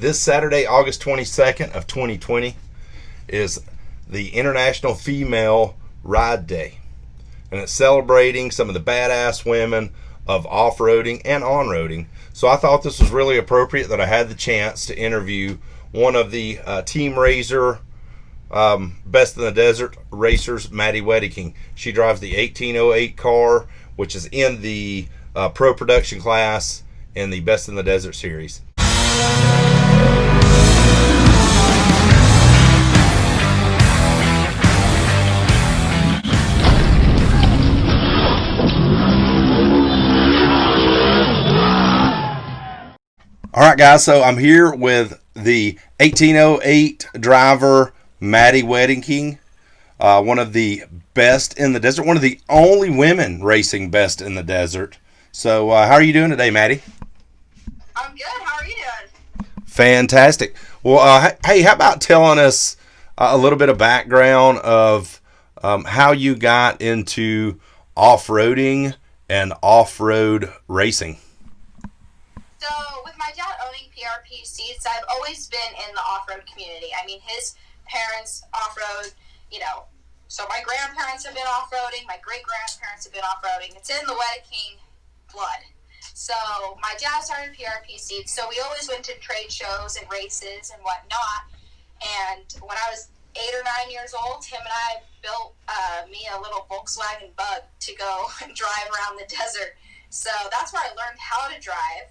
This Saturday, August 22nd of 2020, is the International Female Ride Day. And it's celebrating some of the badass women of off-roading and on-roading. So I thought this was really appropriate that I had the chance to interview one of the Team Racer Best in the Desert racers, Maddie Wedeking. She drives the 1808 car, which is in the Pro Production class in the Best in the Desert series. All right, guys, so I'm here with the 1808 driver, Maddie Wedeking, one of the best in the desert, one of the only women racing best in the desert. So how are you doing today, Maddie? I'm good. How are you doing? Fantastic. Well, hey, how about telling us a little bit of background of how you got into off-roading and off-road racing? So, with my dad owning PRP seats, I've always been in the off-road community. I mean, his parents off-road, so my grandparents have been off-roading, my great-grandparents have been off-roading. It's in the Wedeking blood. So, my dad started PRP seats, so we always went to trade shows and races and whatnot. And when I was 8 or 9 years old, him and I built me a little Volkswagen Bug to go and drive around the desert. So, that's where I learned how to drive.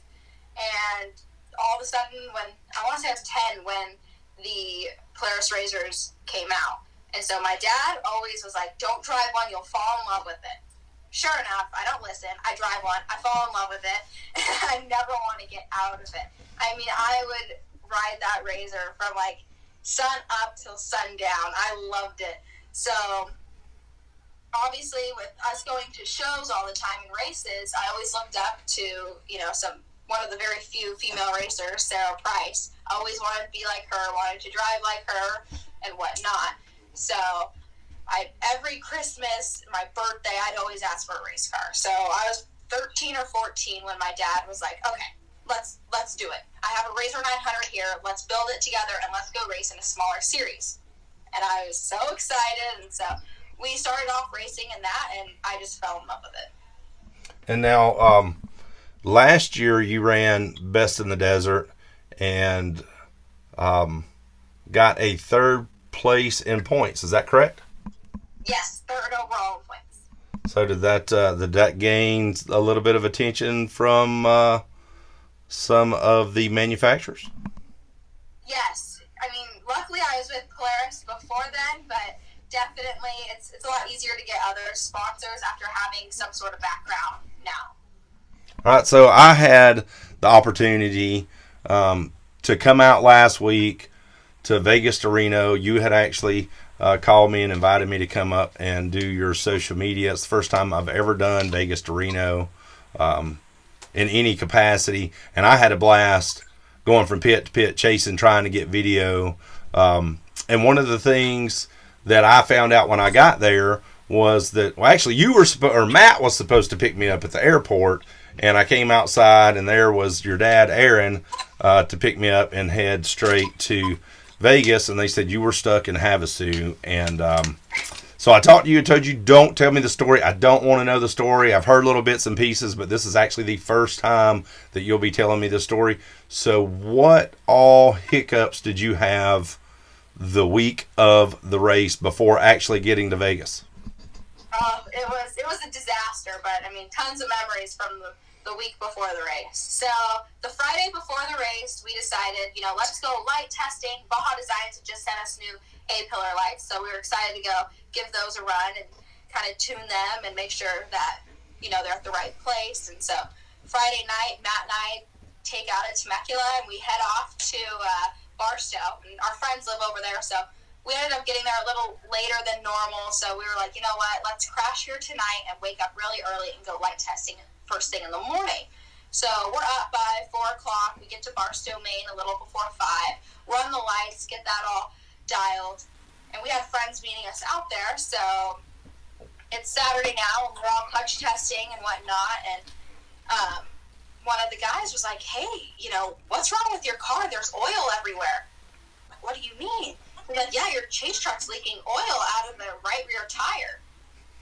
And all of a sudden, I want to say I was 10 when the Polaris Racers came out. And so my dad always was like, don't drive one, you'll fall in love with it. Sure enough, I don't listen. I drive one, I fall in love with it, and I never want to get out of it. I mean, I would ride that Razor from sun up till sundown. I loved it. So obviously, with us going to shows all the time and races, I always looked up to, one of the very few female racers, Sarah Price. I always wanted to be like her, wanted to drive like her, and whatnot. So every Christmas, my birthday, I'd always ask for a race car. So I was 13 or 14 when my dad was like, okay, let's do it. I have a Razor 900 here. Let's build it together, and let's go race in a smaller series. And I was so excited, and so we started off racing in that, and I just fell in love with it. And now, last year you ran Best in the Desert and got a third place in points. Is that correct? Yes, third overall in points. So did that gain a little bit of attention from some of the manufacturers? Yes. I mean, luckily I was with Polaris before then, but definitely it's a lot easier to get other sponsors after having some sort of background now. All right, so I had the opportunity to come out last week to Vegas to Reno. You had actually called me and invited me to come up and do your social media. It's the first time I've ever done Vegas to Reno in any capacity, and I had a blast going from pit to pit, chasing, trying to get video. And one of the things that I found out when I got there was that, actually, Matt was supposed to pick me up at the airport. And I came outside, and there was your dad, Aaron, to pick me up and head straight to Vegas. And they said you were stuck in Havasu. And so I talked to you and told you, don't tell me the story. I don't want to know the story. I've heard little bits and pieces, but this is actually the first time that you'll be telling me the story. So what all hiccups did you have the week of the race before actually getting to Vegas? It was a disaster, but I mean, tons of memories from the week before the race. So the Friday before the race, we decided, let's go light testing. Baja Designs had just sent us new A-pillar lights, so we were excited to go give those a run and kind of tune them and make sure that, they're at the right place. And so Friday night, Matt and I take out at Temecula, and we head off to Barstow. And our friends live over there, so we ended up getting there a little later than normal, so we were like, you know what, let's crash here tonight and wake up really early and go light testing first thing in the morning. So we're up by 4 o'clock. We get to Barstow, Maine a little before 5, run the lights, get that all dialed, and we had friends meeting us out there. So it's Saturday now, and we're all clutch testing and whatnot, and one of the guys was like, hey, what's wrong with your car? There's oil everywhere. I'm like, what do you mean? He's like, yeah, your chase truck's leaking oil out of the right rear tire.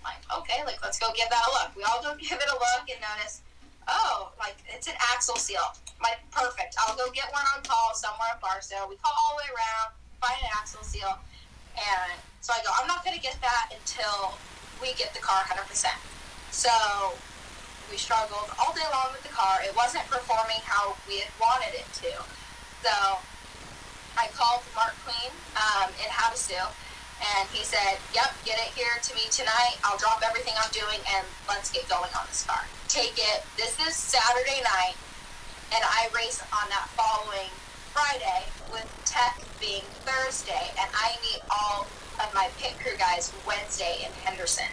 I'm like, okay, let's go give that a look. We all go give it a look and notice, it's an axle seal. I'm like, perfect. I'll go get one on call somewhere in Barstow. We call all the way around, find an axle seal. And so I go, I'm not going to get that until we get the car 100%. So we struggled all day long with the car. It wasn't performing how we had wanted it to. So I called Mark Queen in Havasu, and he said, yep, get it here to me tonight. I'll drop everything I'm doing, and let's get going on this car. Take it. This is Saturday night, and I race on that following Friday with tech being Thursday, and I meet all of my pit crew guys Wednesday in Henderson.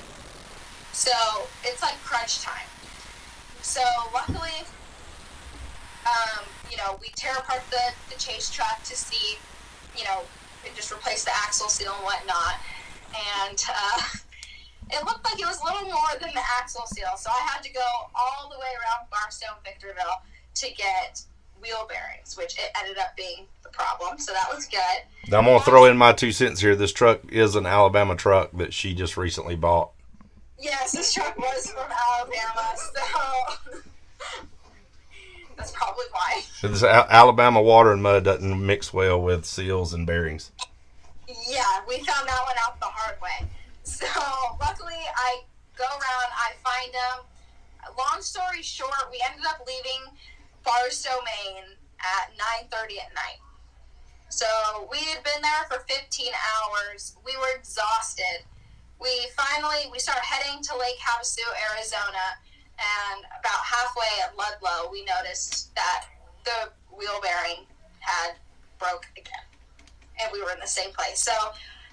So it's like crunch time. So luckily, we tear apart the chase truck to see, and just replace the axle seal and whatnot. And it looked like it was a little more than the axle seal. So I had to go all the way around Barstow and Victorville to get wheel bearings, which it ended up being the problem. So that was good. Now I'm going to throw in my 2 cents here. This truck is an Alabama truck that she just recently bought. Yes, this truck was from Alabama, so that's probably why. This Alabama water and mud doesn't mix well with seals and bearings. Yeah, we found that one out the hard way. So luckily, I go around, I find them. Long story short, we ended up leaving Barstow, Maine at 9:30 at night. So we had been there for 15 hours. We were exhausted. We start heading to Lake Havasu, Arizona, and about halfway at Ludlow, we noticed that the wheel bearing had broke again, and we were in the same place. So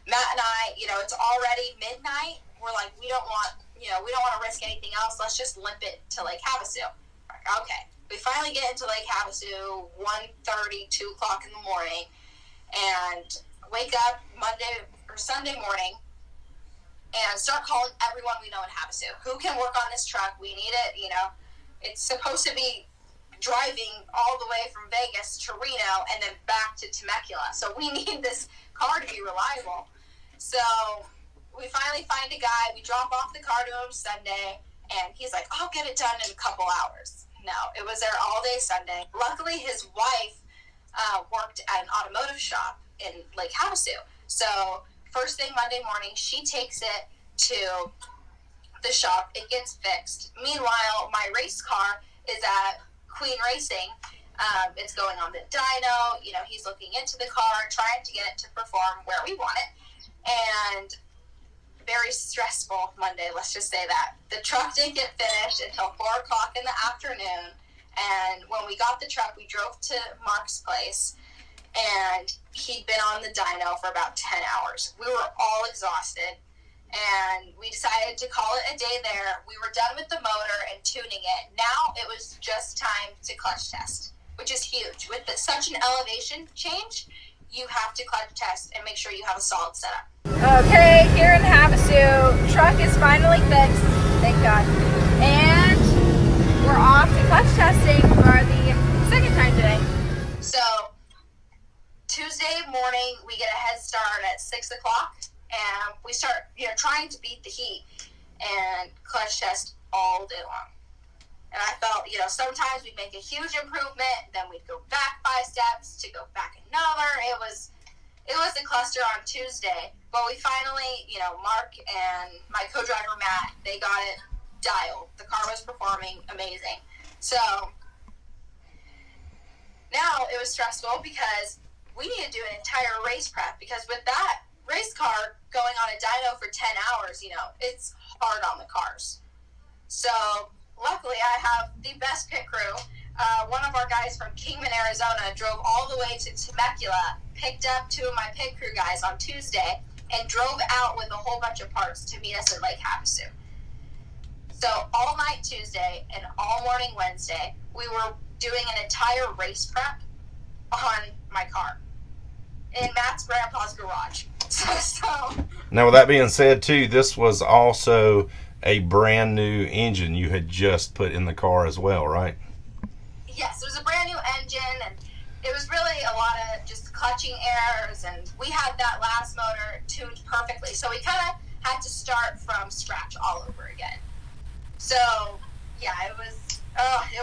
Matt and I, it's already midnight. We're like, we don't want to risk anything else. Let's just limp it to Lake Havasu. Okay. We finally get into Lake Havasu, 1:30, 2 o'clock in the morning, and wake up Monday or Sunday morning and start calling everyone we know in Havasu. Who can work on this truck? We need it. It's supposed to be driving all the way from Vegas to Reno and then back to Temecula. So we need this car to be reliable. So we finally find a guy. We drop off the car to him Sunday, and he's like, I'll get it done in a couple hours. No, it was there all day Sunday. Luckily, his wife worked at an automotive shop in Lake Havasu. So first thing Monday morning, she takes it to the shop. It gets fixed. Meanwhile, my race car is at Queen Racing. It's going on the dyno. He's looking into the car, trying to get it to perform where we want it. And very stressful Monday, let's just say that. The truck didn't get finished until 4 o'clock in the afternoon. And when we got the truck, we drove to Mark's place, and he'd been on the dyno for about 10 hours. We were all exhausted, and we decided to call it a day there. We were done with the motor and tuning it. Now it was just time to clutch test, which is huge. With such an elevation change, you have to clutch test and make sure you have a solid setup. Okay, here in Havasu, truck is finally fixed, thank God. And we're off to clutch testing for the second time today. So Tuesday morning, we get a head start at 6 o'clock, and we start, trying to beat the heat and clutch test all day long. And I felt, sometimes we'd make a huge improvement, then we'd go back 5 steps to go back another. It was a cluster on Tuesday, but we finally, Mark and my co-driver Matt, they got it dialed. The car was performing amazing. So now it was stressful because we need to do an entire race prep, because with that race car going on a dyno for 10 hours, it's hard on the cars. So luckily I have the best pit crew. One of our guys from Kingman, Arizona drove all the way to Temecula, picked up 2 of my pit crew guys on Tuesday, and drove out with a whole bunch of parts to meet us at Lake Havasu. So all night Tuesday and all morning Wednesday, we were doing an entire race prep on my car in Matt's grandpa's garage. So now, with that being said, too, this was also a brand new engine you had just put in the car as well, right? clutching errors, and we had that last motor tuned perfectly. So we kind of had to start from scratch all over again. So yeah, it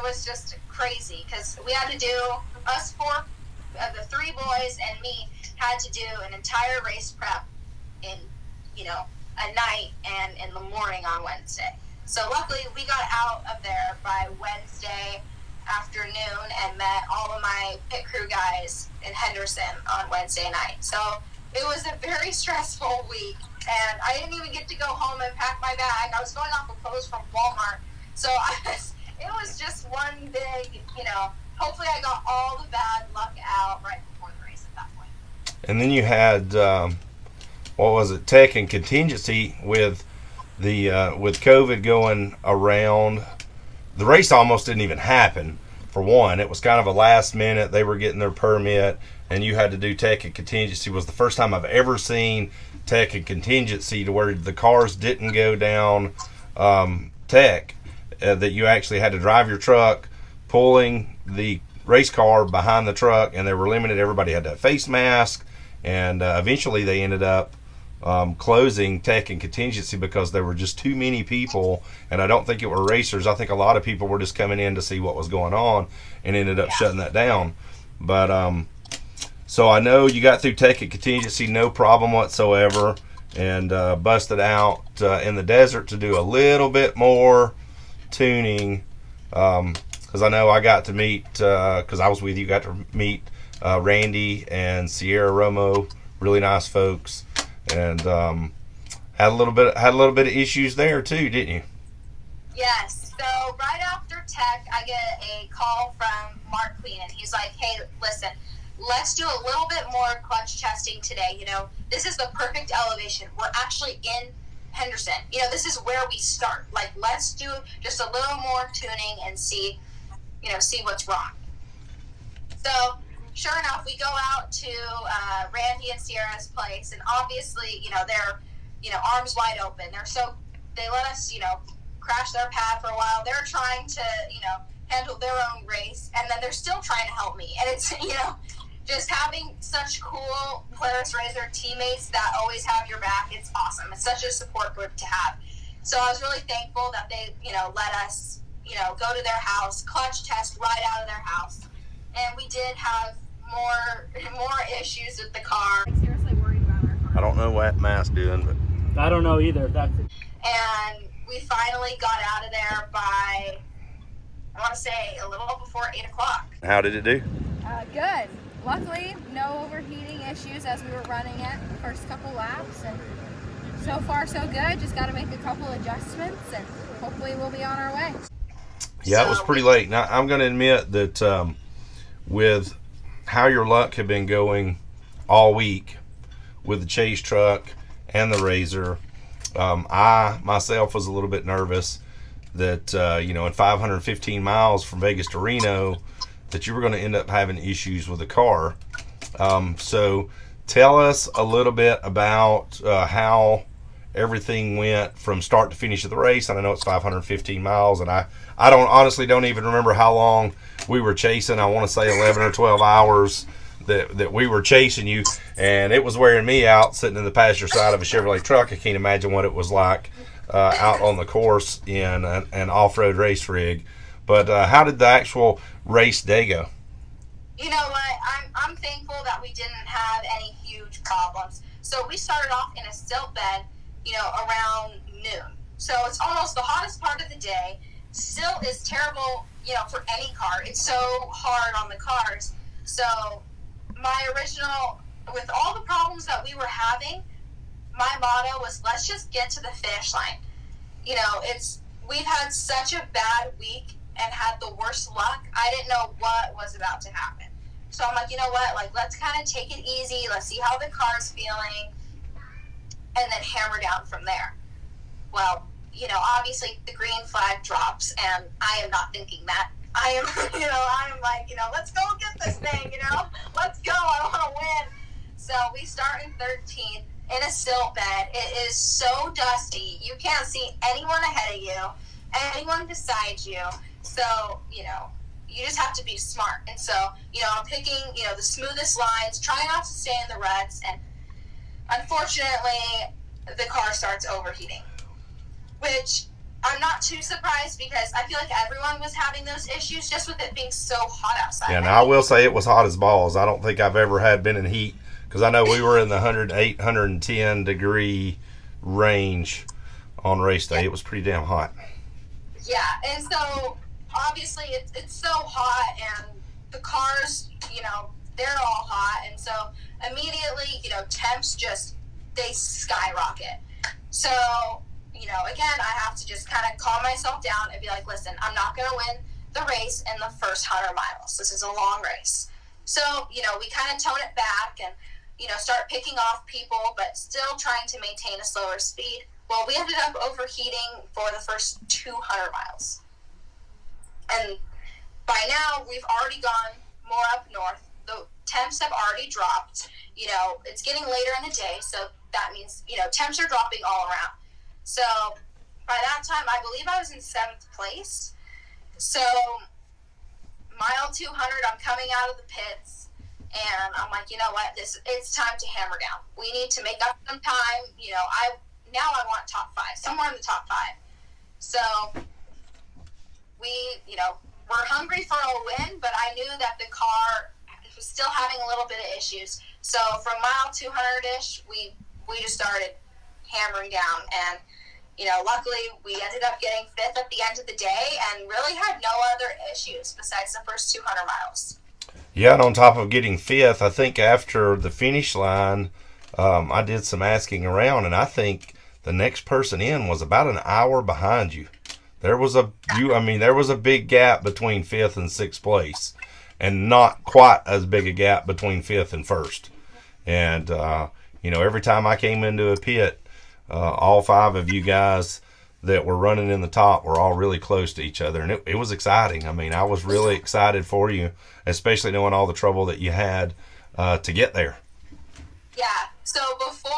was just crazy because we had to do, us four, the three boys and me had to do an entire race prep in, a night and in the morning on Wednesday. So luckily we got out of there by Wednesday afternoon and met all of my pit crew guys in Henderson on Wednesday night. So it was a very stressful week, and I didn't even get to go home and pack my bag. I was going off of clothes from Walmart. So it was just one big, hopefully I got all the bad luck out right before the race at that point. And then you had, tech and contingency with with COVID going around. The race almost didn't even happen. For one, it was kind of a last minute. They were getting their permit, and you had to do tech and contingency. It was the first time I've ever seen tech and contingency to where the cars didn't go down tech, that you actually had to drive your truck, pulling the race car behind the truck, and they were limited. Everybody had to have face mask, and eventually they ended up closing tech and contingency because there were just too many people, and I don't think it were racers. I think a lot of people were just coming in to see what was going on and ended up shutting that down. But so I know you got through tech and contingency no problem whatsoever, and busted out in the desert to do a little bit more tuning, because I know I got to meet, because I was with you, got to meet Randy and Sierra Romo, really nice folks. And had a little bit of issues there too, didn't you? Yes. So right after tech, I get a call from Mark Queen, and he's like, "Hey, listen, let's do a little bit more clutch testing today. This is the perfect elevation. We're actually in Henderson. This is where we start. Like, let's do just a little more tuning and see what's wrong." So sure enough, we go out to Randy and Sierra's place, and obviously, they're, arms wide open. They let us, crash their pad for a while. They're trying to, handle their own race, and then they're still trying to help me. And it's, just having such cool Polaris Racer teammates that always have your back, it's awesome. It's such a support group to have. So I was really thankful that they, let us, go to their house, clutch test right out of their house. And we did have more issues with the car. Seriously worried about our car. I don't know what Matt's doing, but I don't know either. And we finally got out of there by, I want to say, a little before 8 o'clock. how did it do? Good. Luckily, no overheating issues as we were running it the first couple laps, and so far so good. Just got to make a couple adjustments, and hopefully we'll be on our way. Yeah, it was pretty late. Now, I'm going to admit that with how your luck had been going all week with the chase truck and the Razor, I myself was a little bit nervous that in 515 miles from Vegas to Reno, that you were going to end up having issues with the car. So tell us a little bit about how everything went from start to finish of the race. And I know it's 515 miles, and I honestly don't even remember how long we were chasing. I want to say 11 or 12 hours that we were chasing you, and it was wearing me out sitting in the passenger side of a Chevrolet truck. I can't imagine what it was like out on the course in an off-road race rig. But how did the actual race day go? You know what? I'm thankful that we didn't have any huge problems. So we started off in a silt bed, around noon. So it's almost the hottest part of the day. Silt is terrible, for any car. It's so hard on the cars. So my original, with all the problems that we were having, my motto was, let's just get to the finish line. We've had such a bad week and had the worst luck. I didn't know what was about to happen. So I'm like, you know what? Like, let's kind of take it easy. Let's see how the car's feeling, and then hammer down from there. Well, obviously the green flag drops, and I am not thinking that. I am, I'm like, let's go get this thing, let's go. I want to win. So we start in 13th in a silt bed. It is so dusty. You can't see anyone ahead of you, anyone beside you. So, you just have to be smart. And so, I'm picking, the smoothest lines, trying not to stay in the ruts, and unfortunately, the car starts overheating, which I'm not too surprised because I feel like everyone was having those issues just with it being so hot outside. Yeah, now I will say it was hot as balls. I don't think I've ever been in heat, because I know we were in the 108, 110 degree range on race day. It was pretty damn hot. Yeah, and so obviously it's so hot, and the cars, they're all hot, and so immediately, temps they skyrocket. So, again, I have to just kind of calm myself down and be like, listen, I'm not going to win the race in the first 100 miles. This is a long race. So, we kind of tone it back and, start picking off people, but still trying to maintain a slower speed. Well, we ended up overheating for the first 200 miles. And by now, we've already gone more up north. The temps have already dropped. It's getting later in the day, so that means, temps are dropping all around. So by that time, I believe I was in 7th place. So mile 200, I'm coming out of the pits, and I'm like, you know what, it's time to hammer down. We need to make up some time. I want top 5, somewhere in the top 5. So we're hungry for a win, but I knew that the car was still having a little bit of issues. So from mile 200-ish, we just started hammering down, and luckily we ended up getting 5th at the end of the day and really had no other issues besides the first 200 miles. Yeah, and on top of getting 5th, I think after the finish line, I did some asking around, and I think the next person in was about an hour behind you. There was a big gap between 5th and 6th place, and not quite as big a gap between 5th and 1st. And every time I came into a pit, all 5 of you guys that were running in the top were all really close to each other, and it was exciting. I mean, I was really excited for you, especially knowing all the trouble that you had to get there. Yeah. So before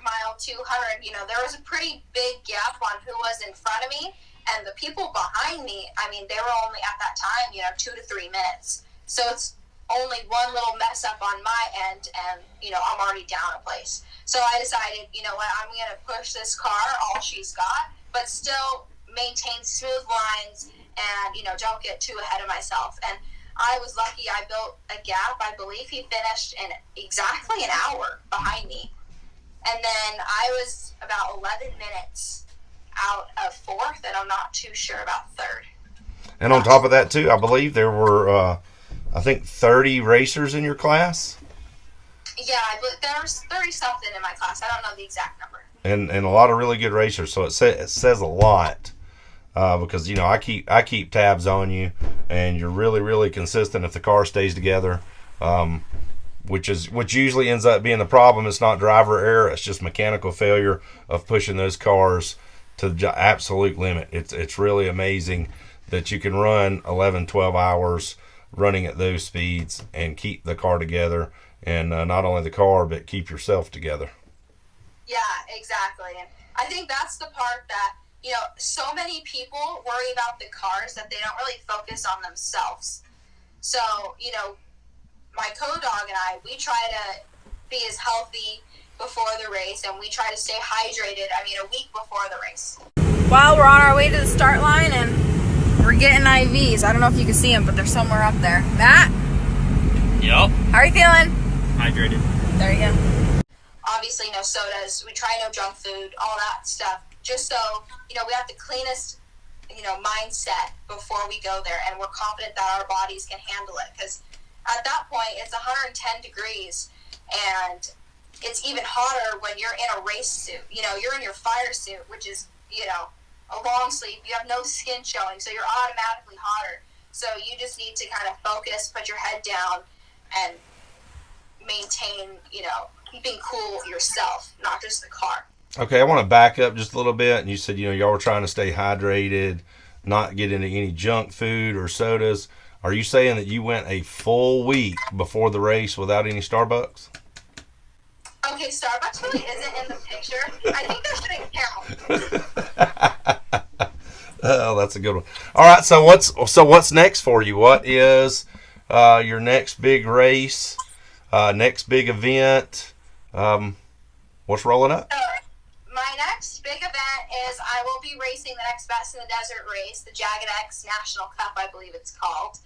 mile 200, there was a pretty big gap on who was in front of me, and the people behind me, they were only at that time, 2 to 3 minutes. So it's only one little mess up on my end, and, I'm already down a place. So I decided, I'm going to push this car all she's got, but still maintain smooth lines and, don't get too ahead of myself. And I was lucky I built a gap. I believe he finished in exactly an hour behind me. And then I was about 11 minutes out of 4th, and I'm not too sure about 3rd. And on top of that, too, I believe there were, 30 racers in your class? Yeah, there was 30-something in my class. I don't know the exact number. And a lot of really good racers, so it says a lot. Because I keep tabs on you, and you're really, really consistent if the car stays together, which usually ends up being the problem. It's not driver error; it's just mechanical failure of pushing those cars to the absolute limit. It's really amazing that you can run 11, 12 hours running at those speeds and keep the car together, and not only the car but keep yourself together. Yeah, exactly, and I think that's the part that. So many people worry about the cars that they don't really focus on themselves. So, my co-dog and I, we try to be as healthy before the race, and we try to stay hydrated, a week before the race. Well, we're on our way to the start line, and we're getting IVs. I don't know if you can see them, but they're somewhere up there. Matt? Yep. How are you feeling? Hydrated. There you go. Obviously, no sodas. We try no junk food, all that stuff. Just so, we have the cleanest, mindset before we go there, and we're confident that our bodies can handle it. Because at that point, it's 110 degrees, and it's even hotter when you're in a race suit. You're in your fire suit, which is, a long sleeve. You have no skin showing, so you're automatically hotter. So you just need to kind of focus, put your head down, and maintain, keeping cool yourself, not just the car. Okay, I want to back up just a little bit. And you said, y'all were trying to stay hydrated, not get into any junk food or sodas. Are you saying that you went a full week before the race without any Starbucks? Okay, Starbucks really isn't in the picture. I think that shouldn't count. Oh, that's a good one. All right, so what's next for you? What is your next big race? Next big event? What's rolling up? My next big event is I will be racing the next Best in the Desert race, the Jagged X National Cup, I believe it's called.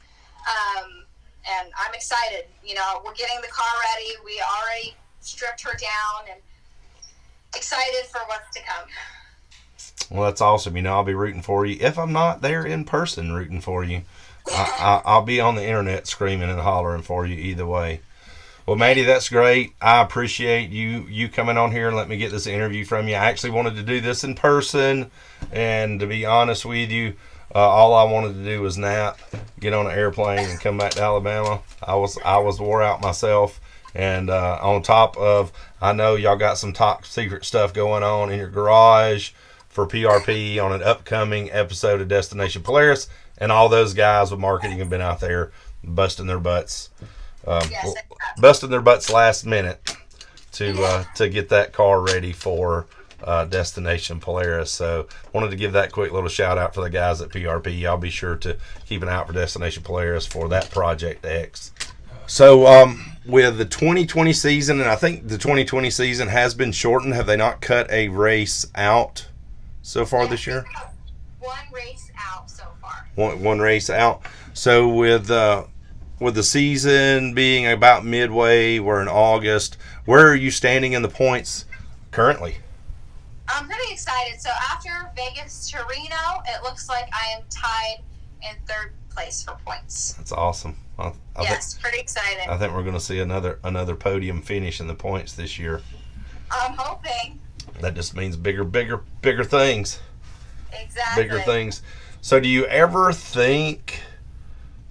And I'm excited. You know, we're getting the car ready. We already stripped her down, and excited for what's to come. Well, that's awesome. You know, I'll be rooting for you. If I'm not there in person rooting for you, I'll be on the internet screaming and hollering for you either way. Well, Maddie, that's great. I appreciate you coming on here and let me get this interview from you. I actually wanted to do this in person, and to be honest with you, all I wanted to do was nap, get on an airplane, and come back to Alabama. I was wore out myself, and on top of, I know y'all got some top secret stuff going on in your garage for PRP on an upcoming episode of Destination Polaris, and all those guys with marketing have been out there busting their butts. Busting their butts last minute to get that car ready for Destination Polaris. So wanted to give that quick little shout out for the guys at PRP. I'll be sure to keep an eye out for Destination Polaris for that Project X. So with the 2020 season, and I think the 2020 season has been shortened, have they not cut a race out so far this year? One race out so far. One race out. So with the season being about midway, we're in August, where are you standing in the points currently? I'm pretty excited. So after Vegas to Reno, it looks like I am tied in third place for points. That's awesome. Pretty excited. I think we're going to see another podium finish in the points this year. I'm hoping. That just means bigger things. Exactly. Bigger things. So do you ever think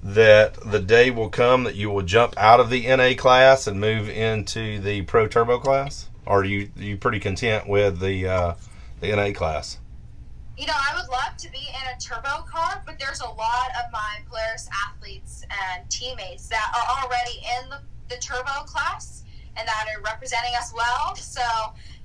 that the day will come that you will jump out of the NA class and move into the Pro Turbo class? Or are you pretty content with the NA class? You know, I would love to be in a turbo car, but there's a lot of my Polaris athletes and teammates that are already in the turbo class and that are representing us well. So,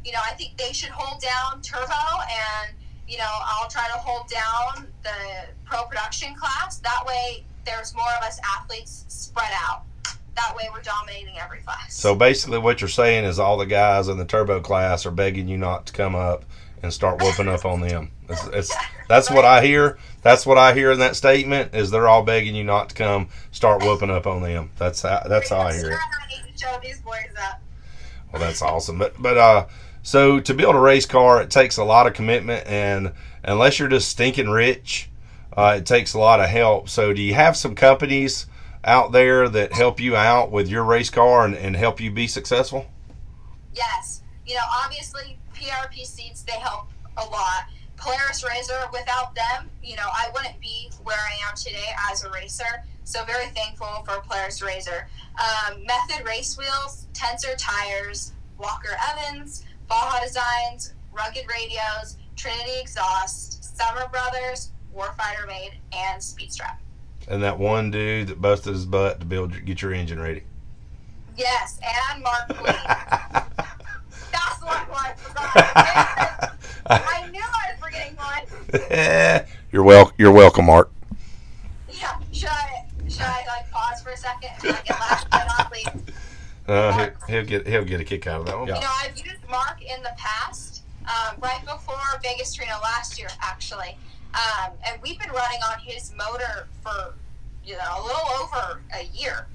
you know, I think they should hold down turbo, and, you know, I'll try to hold down the pro production class. That way there's more of us athletes spread out. That way we're dominating every class. So basically what you're saying is all the guys in the turbo class are begging you not to come up and start whooping up on them. That's what I hear. That's what I hear in that statement, is they're all begging you not to come start whooping up on them. That's how I hear it. I need to show these boys up. Well, that's awesome. But so to build a race car, it takes a lot of commitment, and unless you're just stinking rich, it takes a lot of help. So do you have some companies out there that help you out with your race car and help you be successful? Yes. You know, obviously PRP seats, they help a lot. Polaris Racer, without them, you know, I wouldn't be where I am today as a racer. So very thankful for Polaris Racer. Method Race Wheels, Tensor Tires, Walker Evans, Baja Designs, Rugged Radios, Trinity Exhaust, Summer Brothers, Warfighter Made, and Speedstrap. And that one dude that busted his butt to get your engine ready. Yes, and Mark Queen. That's the one I forgot. I knew I was forgetting one. You're welcome, Mark. Yeah, should I like pause for a second and get last but not least? He'll get a kick out of that one. You know, I've used Mark in the past, right before Vegas Reno last year, actually. And we've been running on his motor for, you know, a little over a year.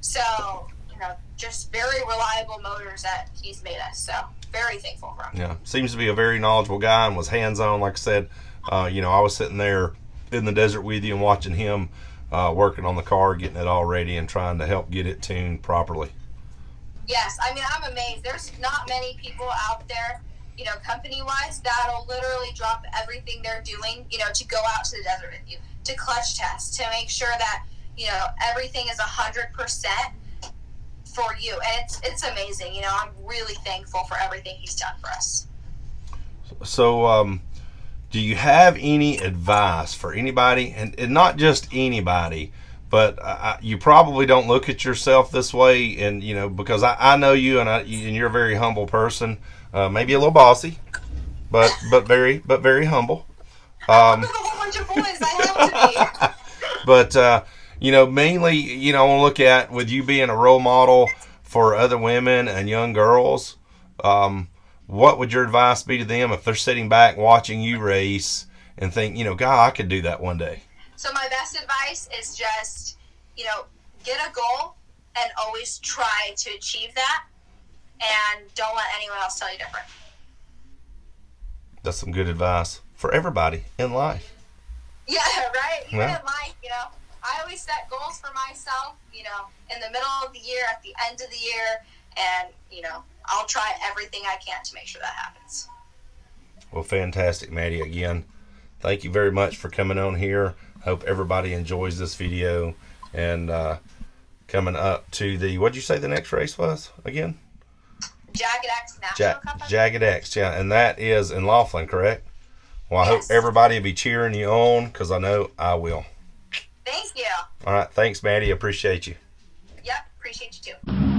So, you know, just very reliable motors that he's made us. So, very thankful for him. Yeah, seems to be a very knowledgeable guy and was hands-on. Like I said, you know, I was sitting there in the desert with you and watching him working on the car, getting it all ready and trying to help get it tuned properly. Yes, I mean, I'm amazed. There's not many people out there, you know, company-wise, that'll literally drop everything they're doing, you know, to go out to the desert with you, to clutch test, to make sure that, you know, everything is 100% for you. And it's amazing. You know, I'm really thankful for everything he's done for us. So, do you have any advice for anybody, and not just anybody, but you probably don't look at yourself this way, and, you know, because I know you, and you're a very humble person. Maybe a little bossy, but very humble. I'm the whole bunch of boys. I have to be. But, mainly, I want to look at, with you being a role model for other women and young girls, what would your advice be to them if they're sitting back watching you race and think, God, I could do that one day? So my best advice is just, get a goal and always try to achieve that, and don't let anyone else tell you different. That's some good advice for everybody in life. Yeah, right? Even Yeah. in life, I always set goals for myself, in the middle of the year, at the end of the year, and, I'll try everything I can to make sure that happens. Well, fantastic, Maddie. Again, thank you very much for coming on here. Hope everybody enjoys this video. And coming up to what'd you say the next race was again? Jagged X National Cup. Jagged X, yeah. And that is in Laughlin, correct? Well, I Yes. hope everybody will be cheering you on, because I know I will. Thank you. All right. Thanks, Maddie. Appreciate you. Yep, appreciate you too.